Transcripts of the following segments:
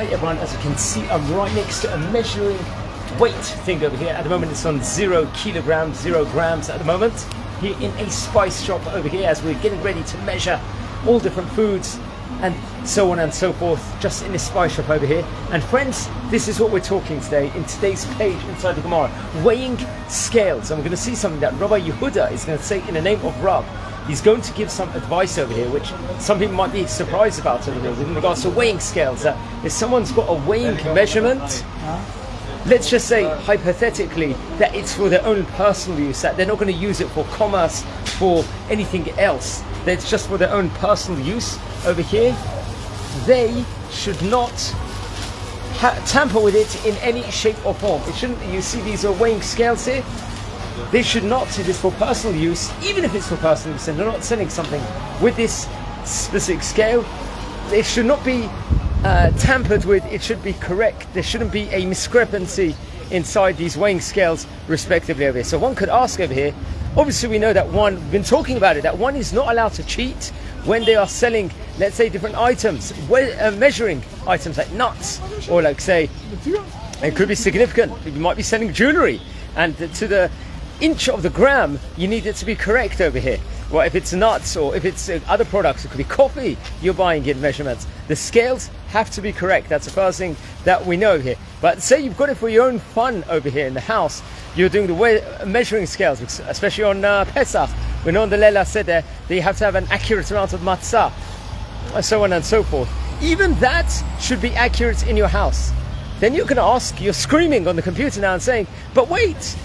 Hi everyone, as you can see I'm right next to a measuring weight thing over here. At the moment it's on 0 kilograms, 0 grams at the moment. Here in a spice shop over here as we're getting ready to measure all different foods and so on and so forth, just in this spice shop over here. And friends, this is what we're talking today in today's page inside the Gemara. Weighing scales. And we're going to see something that Rabbi Yehuda is going to say in the name of Rab. He's going to give some advice over here, which some people might be surprised about in regards to weighing scales. That if someone's got a weighing measurement, let's just say hypothetically that it's for their own personal use, that they're not going to use it for commerce, for anything else, that it's just for their own personal use over here, they should not tamper with it in any shape or form. It shouldn't. You see these are weighing scales here. They should not do this for personal use, even if it's for personal use and they're not selling something with this specific scale. It should not be tampered with. It should be correct. There shouldn't be a discrepancy inside these weighing scales respectively over here. So one could ask over here, obviously we know that one, we've been talking about it, that one is not allowed to cheat when they are selling, let's say, different items, measuring items like nuts, or like say, it could be significant, you might be selling jewelry, and to the inch of the gram you need it to be correct over here. Well, if it's nuts or if it's other products, it could be coffee you're buying in measurements, the scales have to be correct. That's the first thing that we know here. But say you've got it for your own fun over here in the house, you're doing the measuring scales, especially on Pesach. We know on the Leila said there that you have to have an accurate amount of matzah, so on and so forth. Even that should be accurate in your house. Then you're going to ask, you're screaming on the computer now and saying, but wait,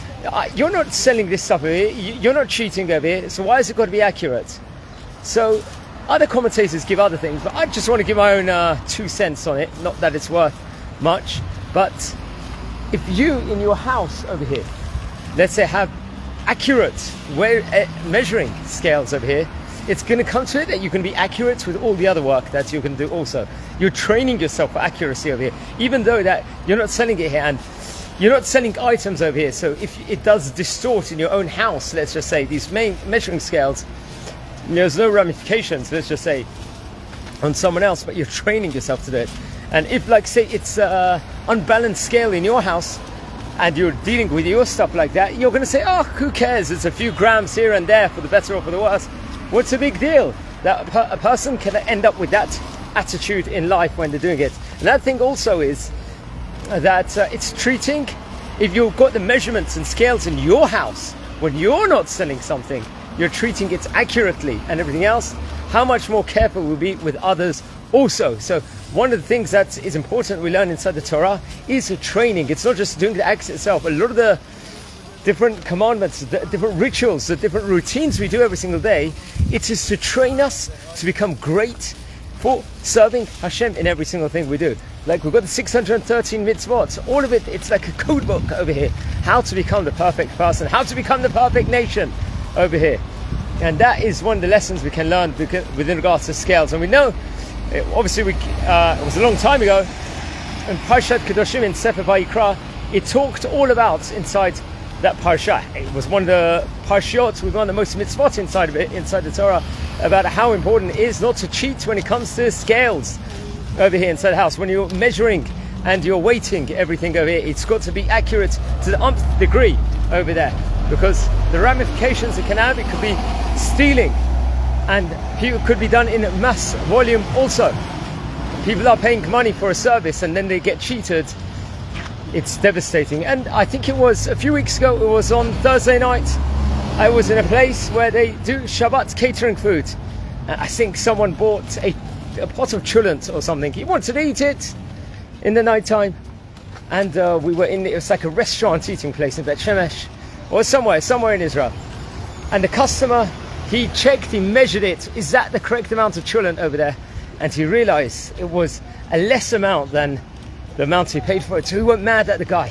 you're not selling this stuff over here, you're not cheating over here, so why has it got to be accurate? So other commentators give other things, but I just want to give my own 2 cents on it. Not that it's worth much, but if you in your house over here, let's say, have accurate measuring scales over here, it's going to come to it that you can be accurate with all the other work that you can do also. You're training yourself for accuracy over here, even though that you're not selling it here and you're not selling items over here. So if it does distort in your own house, let's just say, these main measuring scales, there's no ramifications, let's just say, on someone else, but you're training yourself to do it. And if, like, say, it's an unbalanced scale in your house and you're dealing with your stuff like that, you're going to say, oh, who cares? It's a few grams here and there for the better or for the worse. What's a big deal? That a person can end up with that attitude in life when they're doing it. And that thing also is that it's treating, if you've got the measurements and scales in your house, when you're not selling something, you're treating it accurately and everything else, how much more careful we'll be with others also. So one of the things that is important we learn inside the Torah is a training. It's not just doing the acts itself. A lot of the different commandments, the different rituals, the different routines we do every single day, it is to train us to become great for serving Hashem in every single thing we do. Like we've got the 613 mitzvot, all of it, it's like a code book over here. How to become the perfect person, how to become the perfect nation over here. And that is one of the lessons we can learn within regards to scales. And we know, obviously it was a long time ago, in Parshat Kedoshim in Sefer Vayikra, it talked all about inside that parsha. It was one of the parshiot with one of the most mitzvot inside of it, inside the Torah, about how important it is not to cheat when it comes to scales over here inside the house. When you're measuring and you're weighting everything over here, it's got to be accurate to the nth degree over there, because the ramifications it can have, it could be stealing, and people could be done in mass volume also. People are paying money for a service and then they get cheated. It's devastating. And I think it was a few weeks ago, it was on Thursday night, I was in a place where they do Shabbat catering food. And I think someone bought a pot of cholent or something. He wanted to eat it in the night time. And we were in, it was like a restaurant eating place in Bet Shemesh, or somewhere in Israel. And the customer, he checked, he measured it. Is that the correct amount of cholent over there? And he realized it was a less amount than the amount he paid for it. So he went mad at the guy,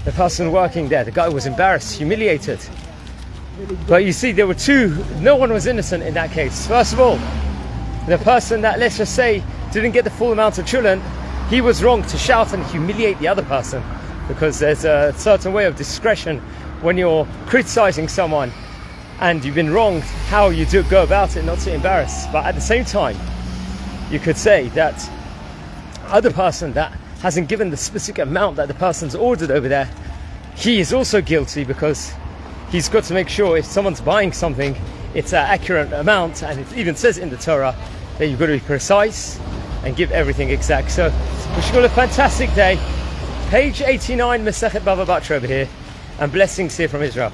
the person working there. The guy was embarrassed, humiliated. But you see, there were no one was innocent in that case. First of all, the person that, let's just say, didn't get the full amount of cholent, he was wrong to shout and humiliate the other person, because there's a certain way of discretion when you're criticizing someone and you've been wronged, how you go about it, not to embarrass. But at the same time, you could say that other person that hasn't given the specific amount that the person's ordered over there, he is also guilty, because he's got to make sure if someone's buying something, it's an accurate amount, and it even says in the Torah that you've got to be precise and give everything exact. So wish you all a fantastic day. Page 89, Masechet Bava Batra over here, and blessings here from Israel.